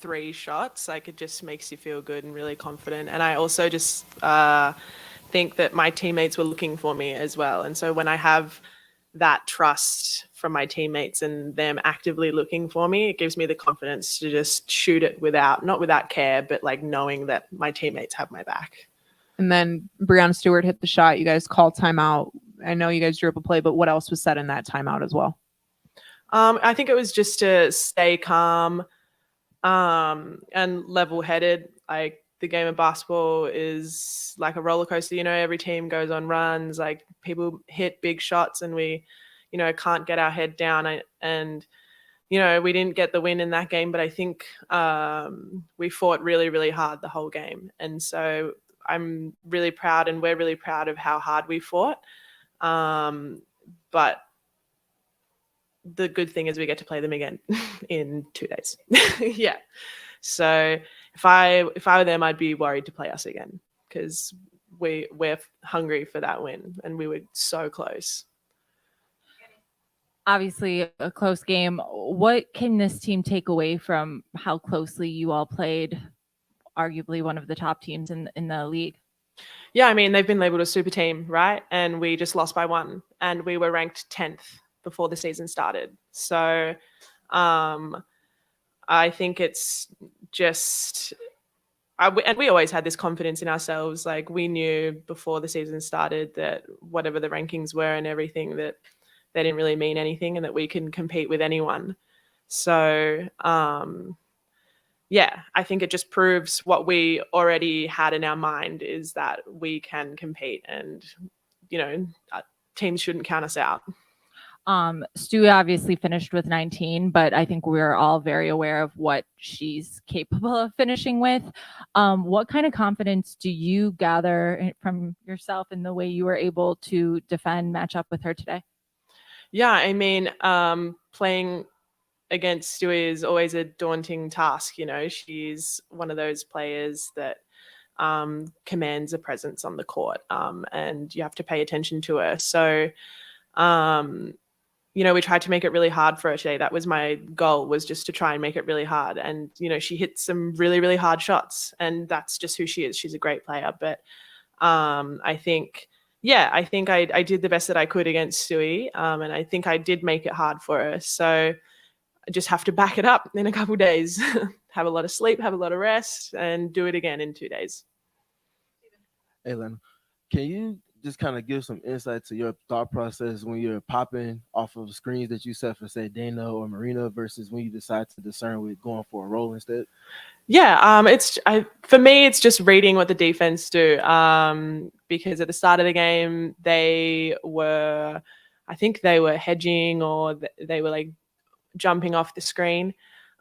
3 shots, like it just makes you feel good and really confident. And I also just think that my teammates were looking for me as well. And so when I have that trust from my teammates and them actively looking for me, it gives me the confidence to just shoot it not without care, but like knowing that my teammates have my back. And then Brianna Stewart hit the shot. You guys called timeout. I know you guys drew up a play, but what else was said in that timeout as well? I think it was just to stay calm and level-headed. Like the game of basketball is like a roller coaster. Every team goes on runs. Like people hit big shots, and we, can't get our head down. And we didn't get the win in that game, but I think we fought really, really hard the whole game. And so I'm really proud, and we're really proud of how hard we fought. But the good thing is we get to play them again in 2 days. Yeah. So if I were them, I'd be worried to play us again because we're hungry for that win, and we were so close. Obviously a close game. What can this team take away from how closely you all played arguably one of the top teams in the league? Yeah, I mean, they've been labeled a super team, right? And we just lost by 1, and we were ranked 10th before the season started. So I think it's just and we always had this confidence in ourselves. Like we knew before the season started that whatever the rankings were and everything, that they didn't really mean anything and that we can compete with anyone. So yeah, I think it just proves what we already had in our mind, is that we can compete, and teams shouldn't count us out. Stu obviously finished with 19, but I think we're all very aware of what she's capable of finishing with. What kind of confidence do you gather from yourself in the way you were able to defend, match up with her today? Yeah, I mean, playing against Stewie is always a daunting task. She's one of those players that commands a presence on the court, and you have to pay attention to her. So we tried to make it really hard for her today. That was my goal, was just to try and make it really hard. And, she hit some really, really hard shots, and that's just who she is. She's a great player. But I think I did the best that I could against Stewie, and I think I did make it hard for her. So I just have to back it up in a couple of days, have a lot of sleep, have a lot of rest, and do it again in 2 days. Hey, Alanna, can you just kind of give some insight to your thought process when you're popping off of screens that you set for, say, Dana or Marina, versus when you decide to discern with going for a roll instead? Yeah, for me, it's just reading what the defense do. Because at the start of the game, I think they were hedging, or they were like jumping off the screen.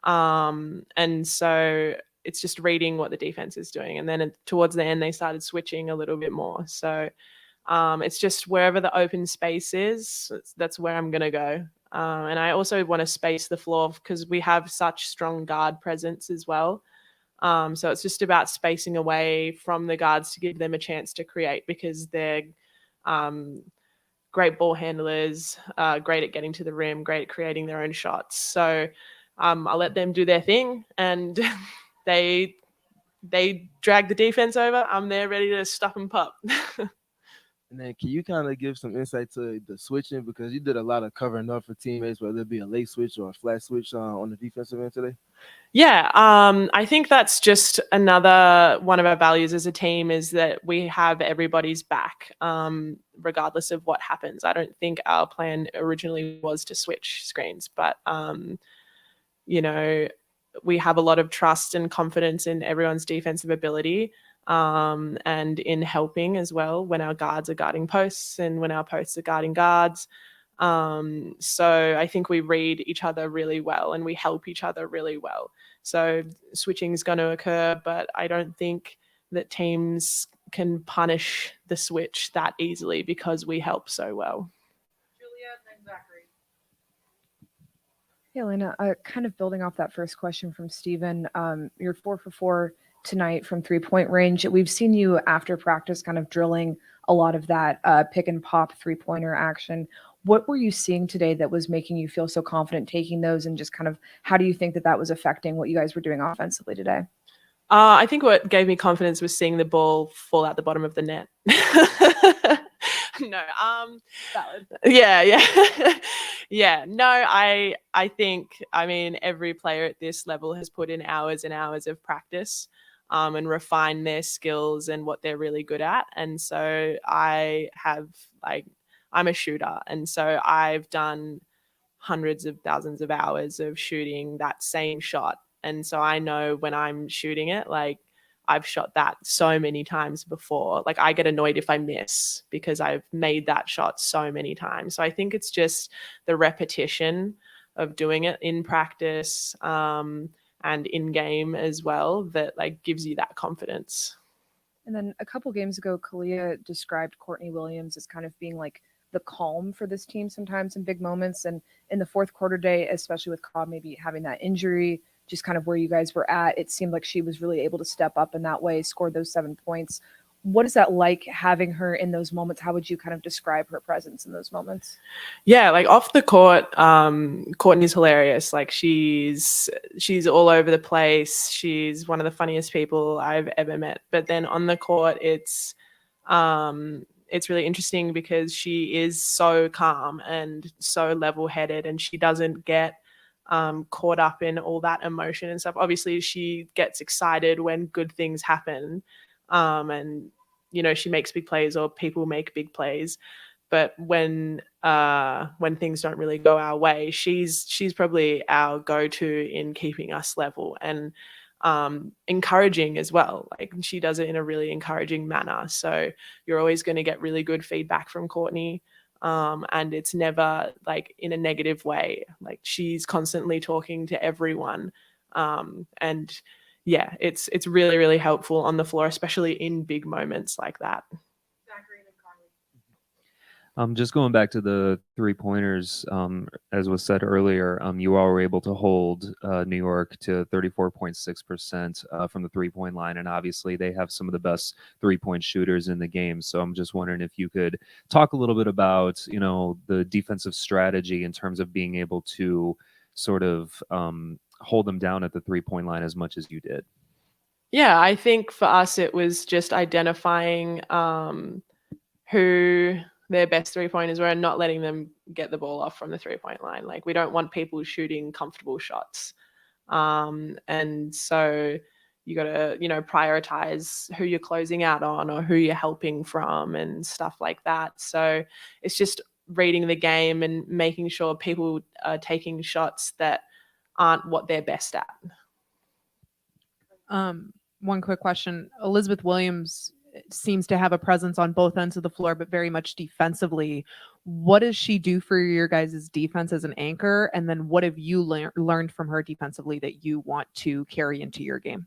And so it's just reading what the defense is doing. And then towards the end, they started switching a little bit more. So it's just wherever the open space is, that's where I'm going to go. And I also want to space the floor because we have such strong guard presence as well. So it's just about spacing away from the guards to give them a chance to create, because they're great ball handlers, great at getting to the rim, great at creating their own shots. So I'll let them do their thing, and they drag the defense over. I'm there ready to stop and pop. And then can you kind of give some insight to the switching, because you did a lot of covering up for teammates, whether it be a late switch or a flat switch on the defensive end today? Yeah, I think that's just another one of our values as a team, is that we have everybody's back, regardless of what happens. I don't think our plan originally was to switch screens, but we have a lot of trust and confidence in everyone's defensive ability, and in helping as well when our guards are guarding posts and when our posts are guarding guards. So I think we read each other really well, and we help each other really well. So switching is going to occur, but I don't think that teams can punish the switch that easily because we help so well. Hey, Alanna, kind of building off that first question from Steven, you're 4 for 4 tonight from 3-point range. We've seen you after practice kind of drilling a lot of that pick and pop 3-pointer action. What were you seeing today that was making you feel so confident taking those, and just kind of how do you think that was affecting what you guys were doing offensively today? I think what gave me confidence was seeing the ball fall out the bottom of the net. No, Valid. yeah. Yeah, no, I think, I mean, every player at this level has put in hours and hours of practice, and refined their skills and what they're really good at. And so I'm a shooter, and so I've done hundreds of thousands of hours of shooting that same shot. And so I know when I'm shooting it, like, I've shot that so many times before. Like, I get annoyed if I miss because I've made that shot so many times. So I think it's just the repetition of doing it in practice, and in game as well, that like gives you that confidence. And then a couple games ago, Kalia described Courtney Williams as kind of being like the calm for this team sometimes in big moments. And in the fourth quarter day, especially with Cobb maybe having that injury, just kind of where you guys were at, it seemed like she was really able to step up in that way, score those 7 points. What is that like, having her in those moments? How would you kind of describe her presence in those moments? Yeah, like off the court, Courtney's hilarious. Like, she's all over the place. She's one of the funniest people I've ever met. But then on the court, it's really interesting because she is so calm and so level-headed, and she doesn't get caught up in all that emotion and stuff. Obviously, she gets excited when good things happen, and she makes big plays, or people make big plays. But when things don't really go our way, she's probably our go-to in keeping us level, and encouraging as well. Like, she does it in a really encouraging manner. So you're always going to get really good feedback from Courtney. And it's never like in a negative way. Like, she's constantly talking to everyone. And yeah, it's really, really helpful on the floor, especially in big moments like that. Just going back to the 3-pointers, as was said earlier, you all were able to hold New York to 34.6% from the 3-point line, and obviously they have some of the best 3-point shooters in the game. So I'm just wondering if you could talk a little bit about, the defensive strategy in terms of being able to sort of hold them down at the 3-point line as much as you did. Yeah, I think for us it was just identifying who their best 3-pointers were and not letting them get the ball off from the 3-point line. Like, we don't want people shooting comfortable shots. And so you got to, prioritize who you're closing out on or who you're helping from and stuff like that. So it's just reading the game and making sure people are taking shots that aren't what they're best at. One quick question. Elizabeth Williams seems to have a presence on both ends of the floor, but very much defensively. What does she do for your guys' defense as an anchor? And then what have you learned from her defensively that you want to carry into your game?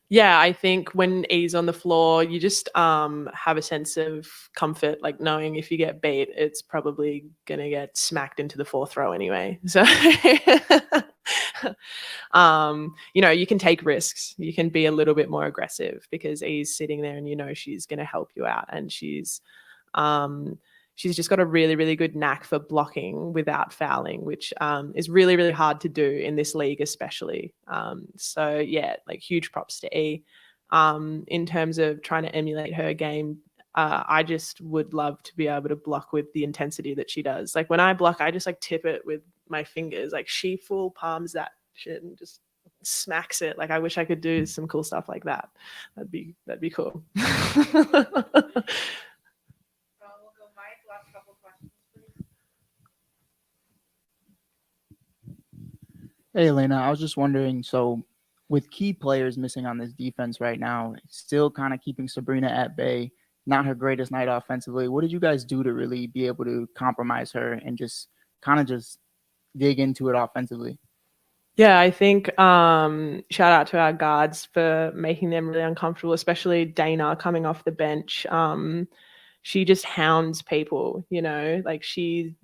Yeah, I think when E's on the floor, you just have a sense of comfort, like knowing if you get beat, it's probably going to get smacked into the fourth row anyway. So, you can take risks. You can be a little bit more aggressive because E's sitting there and she's going to help you out. And she's just got a really, really good knack for blocking without fouling, which is really, really hard to do in this league, especially. So yeah, like, huge props to E. In terms of trying to emulate her game, I just would love to be able to block with the intensity that she does. Like, when I block, I just like tip it with my fingers. Like, she full palms that shit and just smacks it. Like, I wish I could do some cool stuff like that. That'd be cool. Hey, Alanna, I was just wondering, so with key players missing on this defense right now, still kind of keeping Sabrina at bay, not her greatest night offensively, what did you guys do to really be able to compromise her and just kind of just dig into it offensively? Yeah, I think shout out to our guards for making them really uncomfortable, especially Dana coming off the bench. She just hounds people, like, she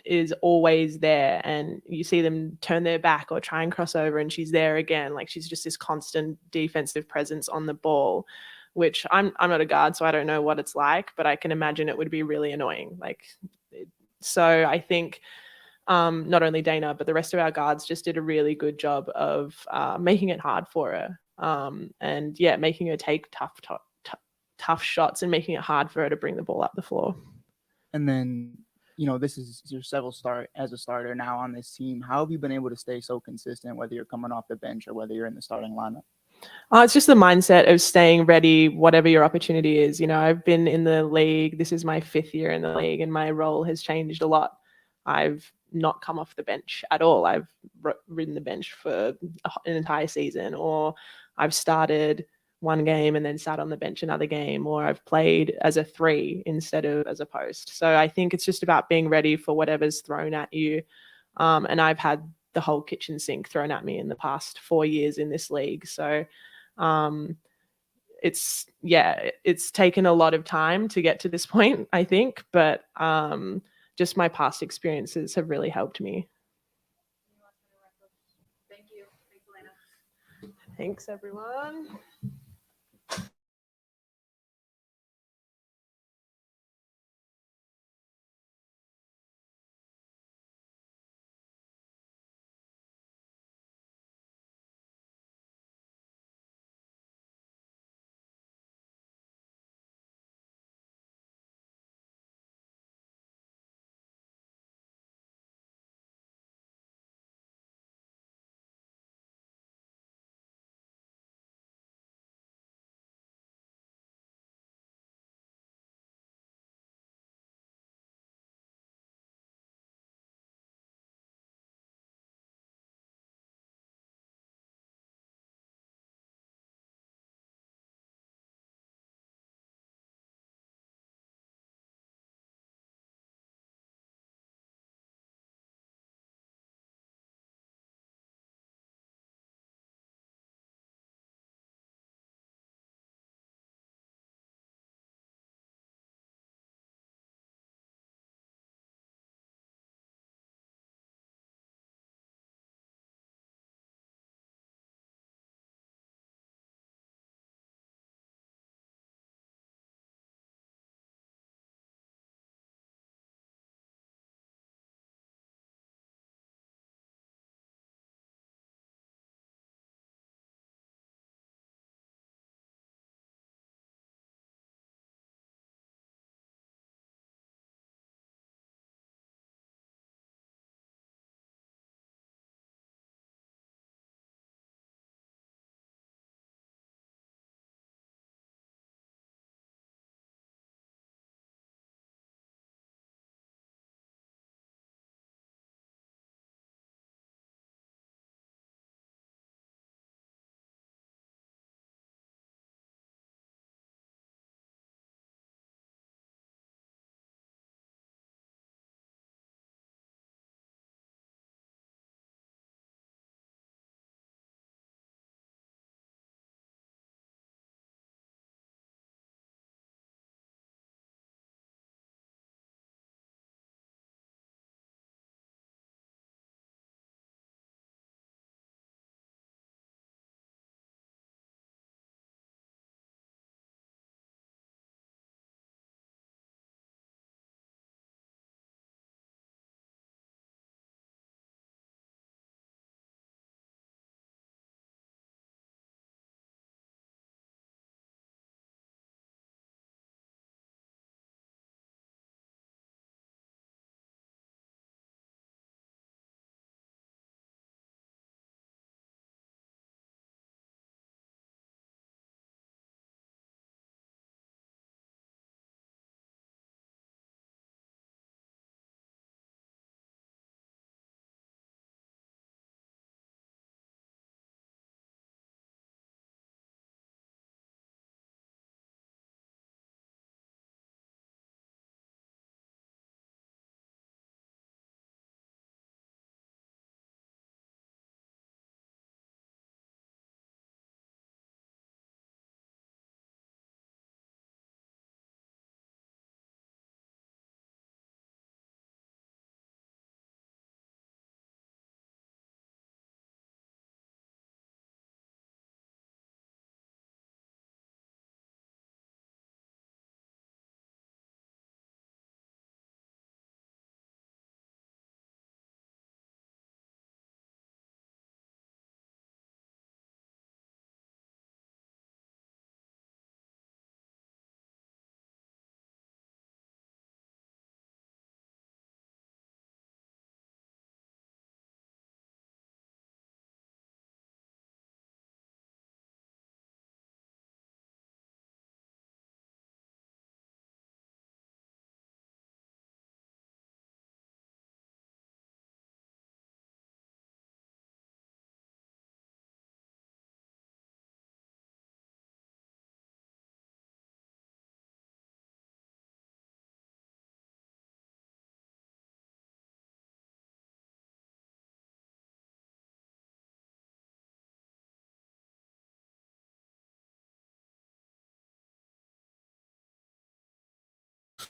is always there, and you see them turn their back or try and cross over and she's there again. Like, she's just this constant defensive presence on the ball, which I'm not a guard, so I don't know what it's like, but I can imagine it would be really annoying. Like, So I think not only Dana, but the rest of our guards just did a really good job of making it hard for her. And yeah, making her take tough shots and making it hard for her to bring the ball up the floor. And then, you know, this is your seventh start as a starter now on this team. How have you been able to stay so consistent, whether you're coming off the bench or whether you're in the starting lineup? It's just the mindset of staying ready, whatever your opportunity is. You know, I've been in the league. This is my 5th year in the league, and my role has changed a lot. I've not come off the bench at all. I've ridden the bench for an entire season, or I've started one game and then sat on the bench another game, or I've played as a 3 instead of as a post. So I think it's just about being ready for whatever's thrown at you. And I've had the whole kitchen sink thrown at me in the past 4 years in this league. So it's taken a lot of time to get to this point, I think, but just my past experiences have really helped me. Thank you. Thanks, Alanna. Thanks, everyone.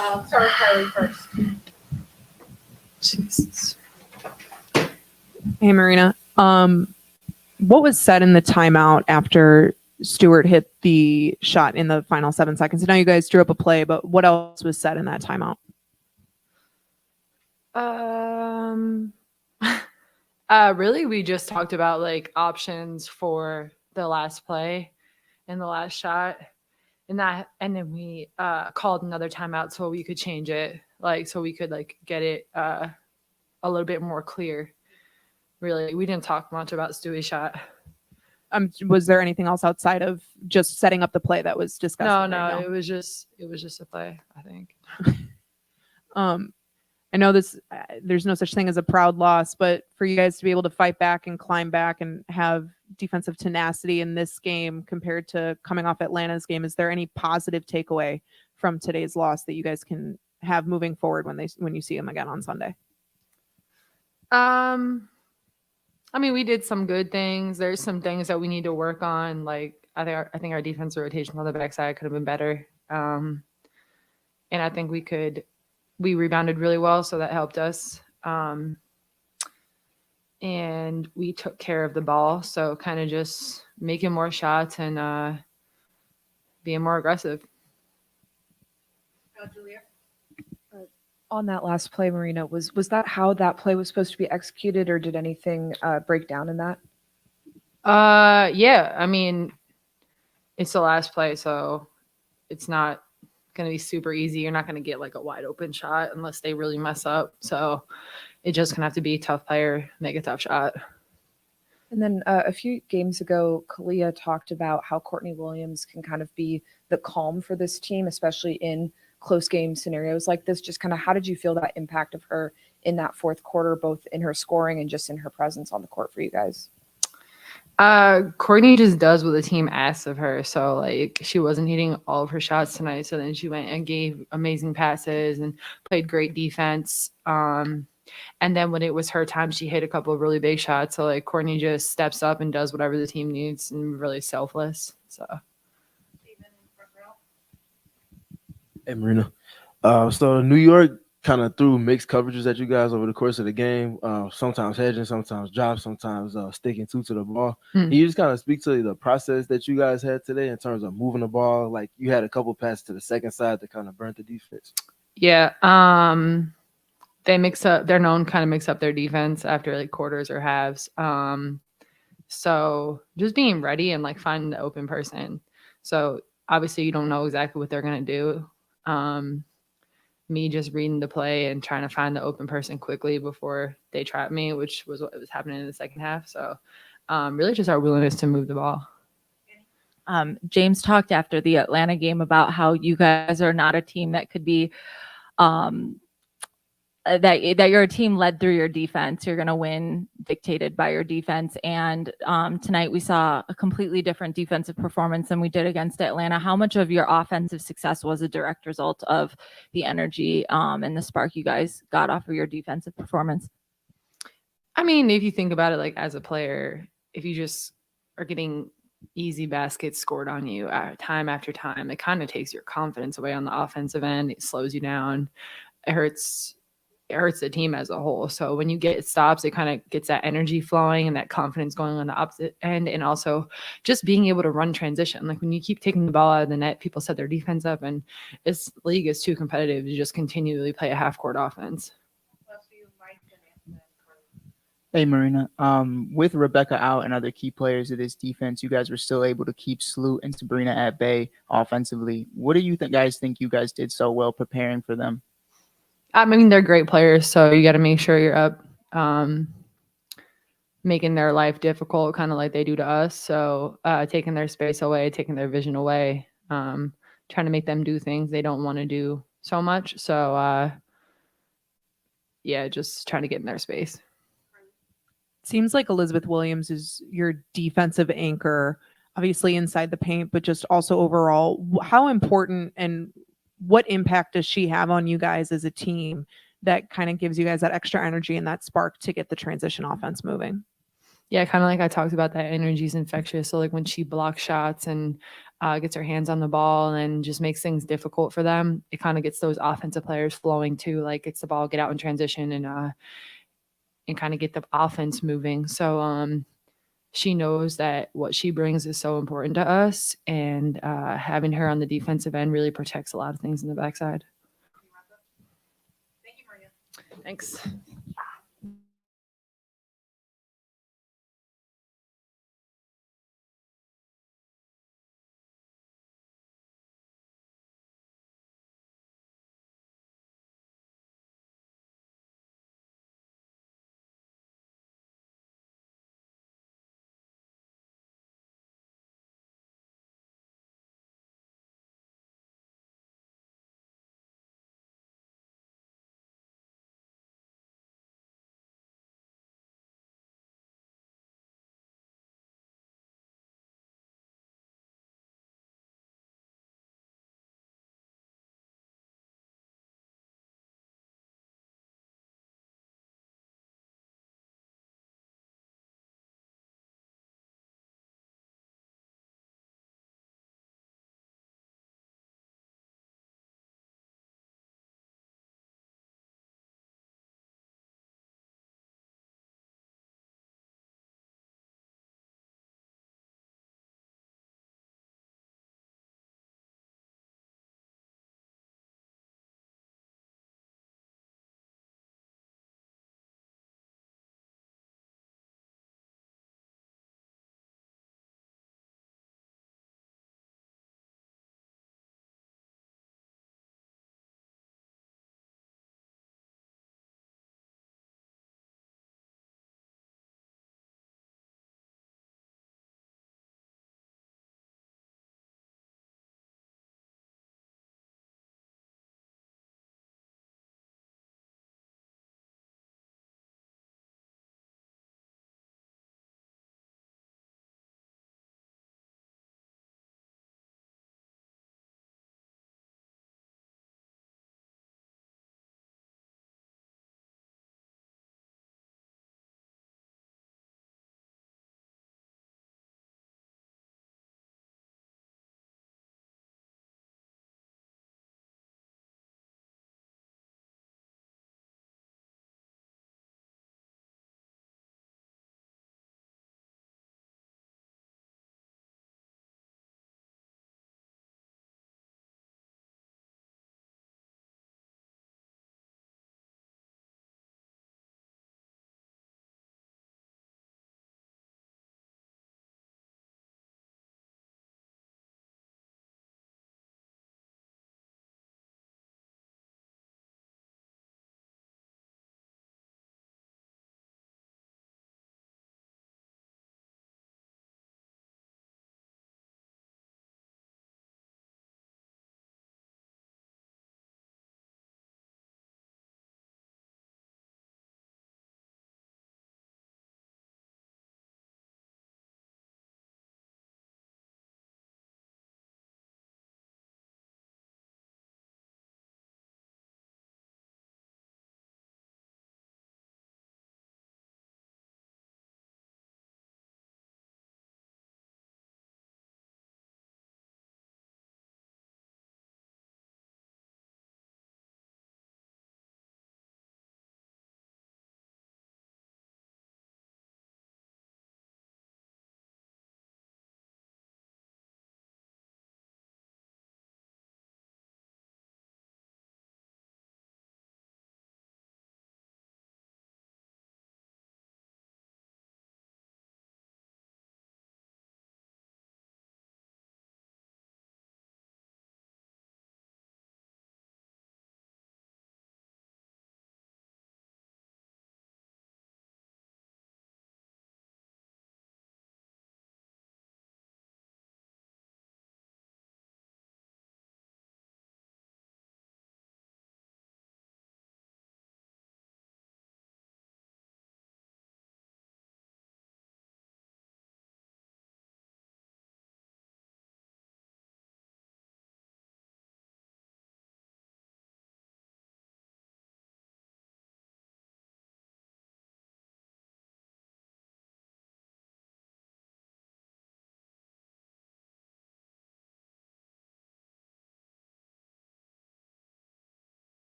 Start with Kylie first. Jesus. Hey, Marina. What was said in the timeout after Stewart hit the shot in the final 7 seconds? I know you guys drew up a play, but what else was said in that timeout? Really, we just talked about like options for the last play and the last shot, and then we called another timeout so we could change it, like so we could like get it a little bit more clear. Really, we didn't talk much about Stewie's shot. Was there anything else outside of just setting up the play that was discussed? No, it was just a play, I think. I know this. There's no such thing as a proud loss, but for you guys to be able to fight back and climb back and have defensive tenacity in this game compared to coming off Atlanta's game, is there any positive takeaway from today's loss that you guys can have moving forward when you see them again on Sunday? I mean, we did some good things. There's some things that we need to work on. Like I think our defensive rotation on the backside could have been better. And I think we rebounded really well, so that helped us. And we took care of the ball, so kind of just making more shots and being more aggressive. Julia. On that last play, Marina, was that how that play was supposed to be executed, or did anything break down in that? Yeah, I mean, it's the last play, so it's not going to be super easy. You're not going to get like a wide open shot unless they really mess up. So it just going to have to be a tough player, make a tough shot. And then a few games ago, Kalia talked about how Courtney Williams can kind of be the calm for this team, especially in close game scenarios like this. Just kind of how did you feel that impact of her in that fourth quarter, both in her scoring and just in her presence on the court for you guys? Courtney just does what the team asks of her. So like she wasn't hitting all of her shots tonight. So then she went and gave amazing passes and played great defense. And then when it was her time, she hit a couple of really big shots. So like Courtney just steps up and does whatever the team needs and really selfless. So. Hey, Marina. So New York kind of threw mixed coverages at you guys over the course of the game. Sometimes hedging, sometimes drop, sometimes sticking to the ball. Can you just kind of speak to the process that you guys had today in terms of moving the ball? Like you had a couple passes to the second side that kind of burnt the defense. Yeah. They mix up. They're known kind of mix up their defense after like quarters or halves. So just being ready and like finding the open person. So obviously you don't know exactly what they're gonna do. Me just reading the play and trying to find the open person quickly before they trap me, which was what was happening in the second half. So really just our willingness to move the ball. James talked after the Atlanta game about how you guys are not a team that could be that you're a team led through your defense. You're going to win dictated by your defense. And tonight we saw a completely different defensive performance than we did against Atlanta. How much of your offensive success was a direct result of the energy and the spark you guys got off of your defensive performance? I mean, if you think about it, like as a player, if you just are getting easy baskets scored on you time after time, it kind of takes your confidence away on the offensive end. It slows you down. It hurts the team as a whole. So when you get stops, it kind of gets that energy flowing and that confidence going on the opposite end. And also just being able to run transition. Like when you keep taking the ball out of the net, people set their defense up, and this league is too competitive to just continually play a half court offense. Hey, Marina. With Rebecca out and other key players of this defense, you guys were still able to keep Sloot and Sabrina at bay offensively. What do you guys think you guys did so well preparing for them? I mean, they're great players, so you got to make sure you're up, making their life difficult, kind of like they do to us. So taking their space away, taking their vision away, trying to make them do things they don't want to do so much. So, yeah, just trying to get in their space. Seems like Elizabeth Williams is your defensive anchor, obviously inside the paint, but just also overall. How important and what impact does she have on you guys as a team that kind of gives you guys that extra energy and that spark to get the transition offense moving? Yeah, kind of like I talked about, that energy is infectious. So like when she blocks shots and gets her hands on the ball and just makes things difficult for them, it kind of gets those offensive players flowing too. Like gets the ball, get out in transition, and kind of get the offense moving. So she knows that what she brings is so important to us, and having her on the defensive end really protects a lot of things in the backside. Thanks.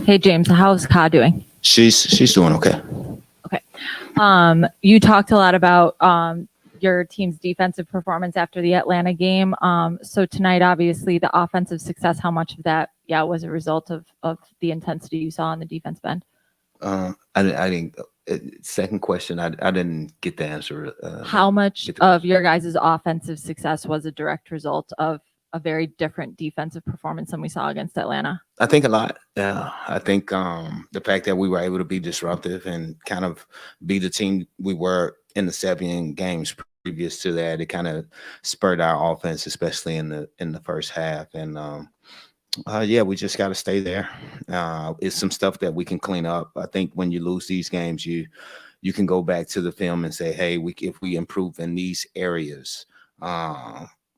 Hey James, how's Ka doing? She's doing okay. You talked a lot about your team's defensive performance after the Atlanta game. So tonight, obviously, the offensive success, how much of that, was a result of the intensity you saw on the defensive end? I didn't. Second question, I didn't get the answer. How much of your guys' offensive success was a direct result of a very different defensive performance than we saw against Atlanta? I think a lot. Yeah, I think the fact that we were able to be disruptive and kind of be the team we were in the 7 games previous to that, it kind of spurred our offense, especially in the first half. And yeah, we just got to stay there. It's some stuff that we can clean up. I think when you lose these games, you can go back to the film and say, hey, if we improve in these areas,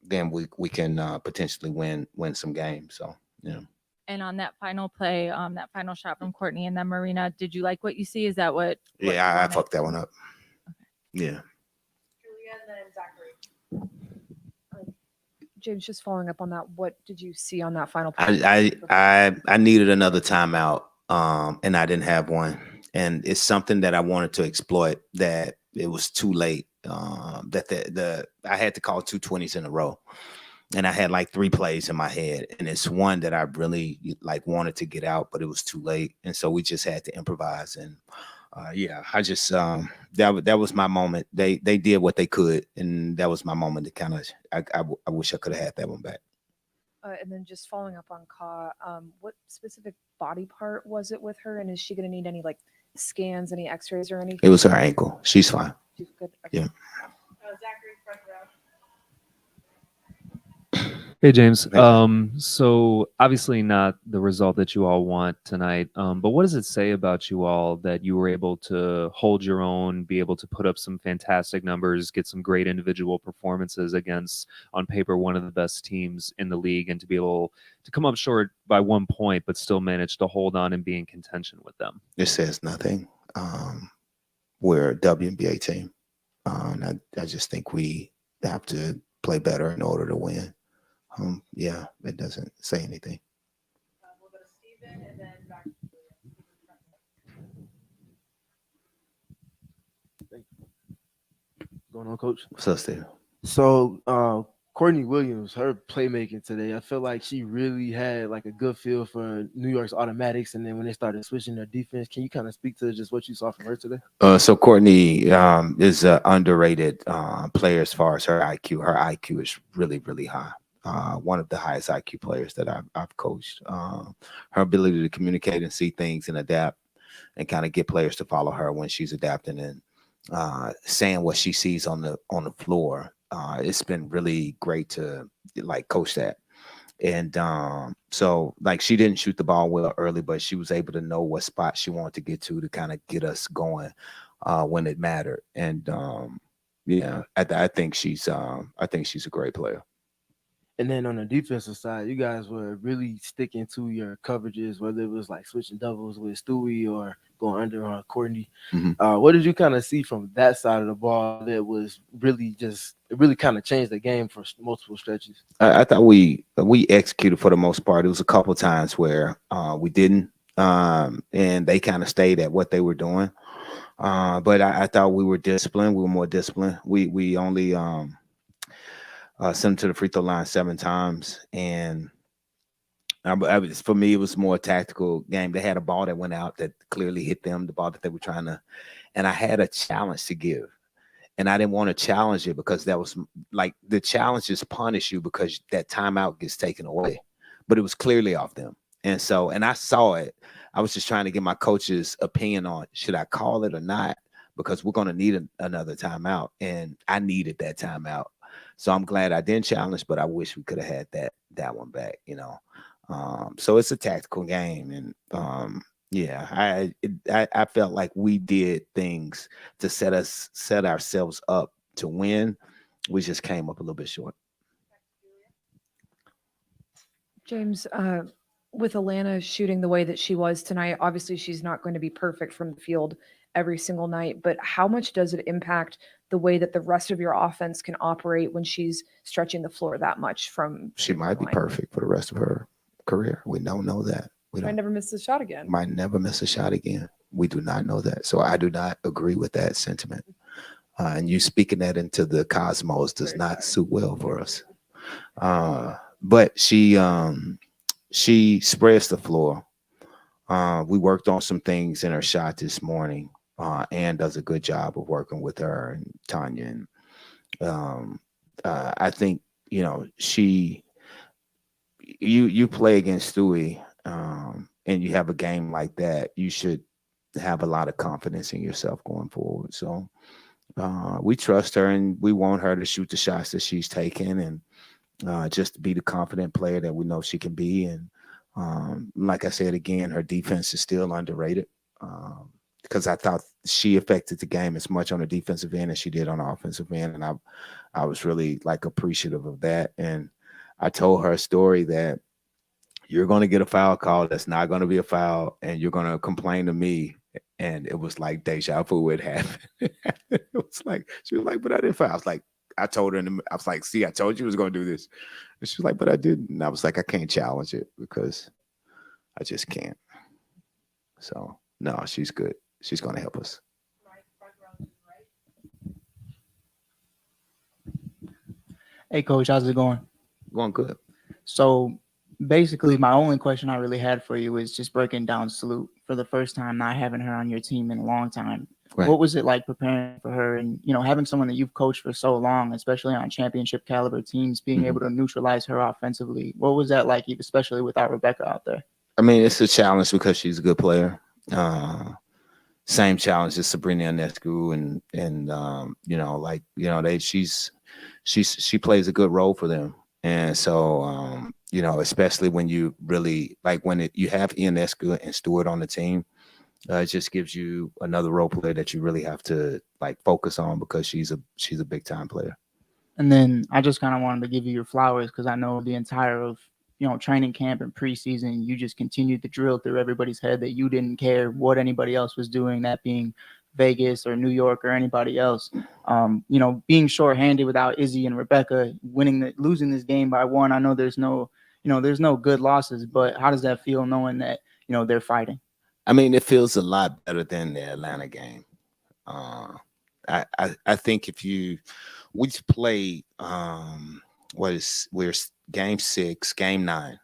then we can potentially win some games. So yeah. And on that final play, that final shot from Courtney and then Marina, did you like what you see? Is that what Yeah, you I wanted? fucked that one up. Okay. Yeah. James, just following up on that, what did you see on that final play? I needed another timeout, and I didn't have one. And it's something that I wanted to exploit, that it was too late. That I had to call 220s in a row. And I had like 3 plays in my head, and it's one that I really wanted to get out, but it was too late, and so we just had to improvise. And yeah, I just that was my moment. They did what they could, and that was my moment to kind of I wish I could have had that one back. And then just following up on Ka, what specific body part was it with her, and is she going to need any scans, any X-rays or anything? It was her ankle. She's fine. She's good. Okay. Yeah. Zachary, front row. Hey, James. So obviously not the result that you all want tonight, but what does it say about you all that you were able to hold your own, be able to put up some fantastic numbers, get some great individual performances against, on paper, one of the best teams in the league, and to be able to come up short by 1 point, but still manage to hold on and be in contention with them? It says nothing. We're a WNBA team. And I just think we have to play better in order to win. Yeah, it doesn't say anything. We'll go to Steven and then back to What's going on, Coach? What's up, Steve? So Courtney Williams, her playmaking today, I feel like she really had a good feel for New York's automatics, and then when they started switching their defense, can you kind of speak to just what you saw from her today? So Courtney is an underrated player as far as her IQ. Her IQ is really, really high. One of the highest IQ players that I've coached. Her ability to communicate and see things and adapt and kind of get players to follow her when she's adapting and saying what she sees on the floor. It's been really great to coach that. And so she didn't shoot the ball well early, but she was able to know what spot she wanted to get to kind of get us going when it mattered. And yeah, I think she's a great player. And then on the defensive side, you guys were really sticking to your coverages, whether it was switching doubles with Stewie or going under on Courtney. Mm-hmm. What did you kind of see from that side of the ball that was really kind of changed the game for multiple stretches? I thought we executed for the most part. It was a couple of times where we didn't, and they kind of stayed at what they were doing. But I thought we were disciplined. We were more disciplined. We only sent them to the free throw line 7 times, and for me, it was more a tactical game. They had a ball that went out that clearly hit them, the ball that they were trying to, and I had a challenge to give, and I didn't want to challenge it because that was the challenges punish you because that timeout gets taken away, but it was clearly off them, and I saw it. I was just trying to get my coach's opinion on should I call it or not, because we're going to need another timeout, and I needed that timeout. So I'm glad I didn't challenge, but I wish we could have had that one back, So it's a tactical game, and yeah, I felt like we did things to set ourselves up to win. We just came up a little bit short. James, with Alanna shooting the way that she was tonight, obviously she's not going to be perfect from the field every single night, but how much does it impact the way that the rest of your offense can operate when she's stretching the floor that much from? She might be perfect for the rest of her career. We don't know that. We Might don't never miss a shot again. might never miss a shot again. We do not know that. So I do not agree with that sentiment. And you speaking that into the cosmos does not suit well for us. But she spreads the floor. We worked on some things in her shot this morning. Ann does a good job of working with her and Tanya. And I think, you know, you play against Stewie, and you have a game like that, you should have a lot of confidence in yourself going forward. So we trust her, and we want her to shoot the shots that she's taking, and just to be the confident player that we know she can be. And like I said again, her defense is still underrated, because I thought she affected the game as much on the defensive end as she did on the offensive end, and I was really like appreciative of that. And I told her a story that you're going to get a foul call that's not going to be a foul, and you're going to complain to me. And it was like deja vu had happened. It was like, she was like, but I didn't foul. I was like, I told her, I was like, see, I told you I was going to do this. And she was like, but I didn't. And I was like, I can't challenge it because I just can't. So no, she's good. She's going to help us. Hey, Coach, how's it going? Going good. So basically, my only question I really had for you is just breaking down Salute for the first time, not having her on your team in a long time. Right. What was it like preparing for her, and having someone that you've coached for so long, especially on championship caliber teams, being able to neutralize her offensively? What was that like, especially without Rebecca out there? I mean, it's a challenge because she's a good player. Same challenge as Sabrina Ionescu, and she plays a good role for them. And so, especially when you really like when you have Ionescu and Stewart on the team, it just gives you another role player that you really have to like focus on because she's a big time player. And then I just kind of wanted to give you your flowers because I know the entire of training camp and preseason, you just continued to drill through everybody's head that you didn't care what anybody else was doing, that being Vegas or New York or anybody else. Being shorthanded without Izzy and Rebecca, losing this game by 1. I know there's no good losses, but how does that feel knowing that they're fighting? I mean, it feels a lot better than the Atlanta game. I think we played we're game 6, game 9,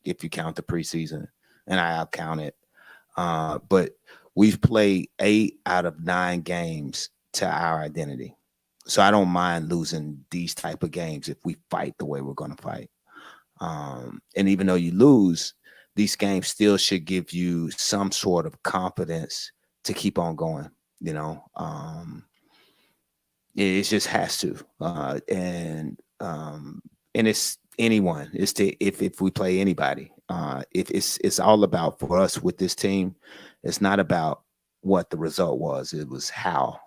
if you count the preseason, and I count it. But we've played 8 out of 9 games to our identity. So I don't mind losing these type of games if we fight the way we're going to fight. And even though you lose, these games still should give you some sort of confidence to keep on going. It just has to. And it's anyone. If we play anybody. If it's all about, for us with this team, it's not about what the result was. It was how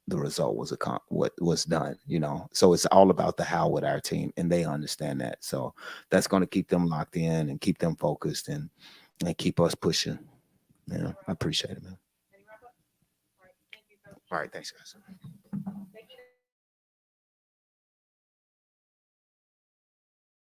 the result was what was done. So it's all about the how with our team, and they understand that. So that's going to keep them locked in and keep them focused and keep us pushing. I appreciate it, man. All right, thanks, guys.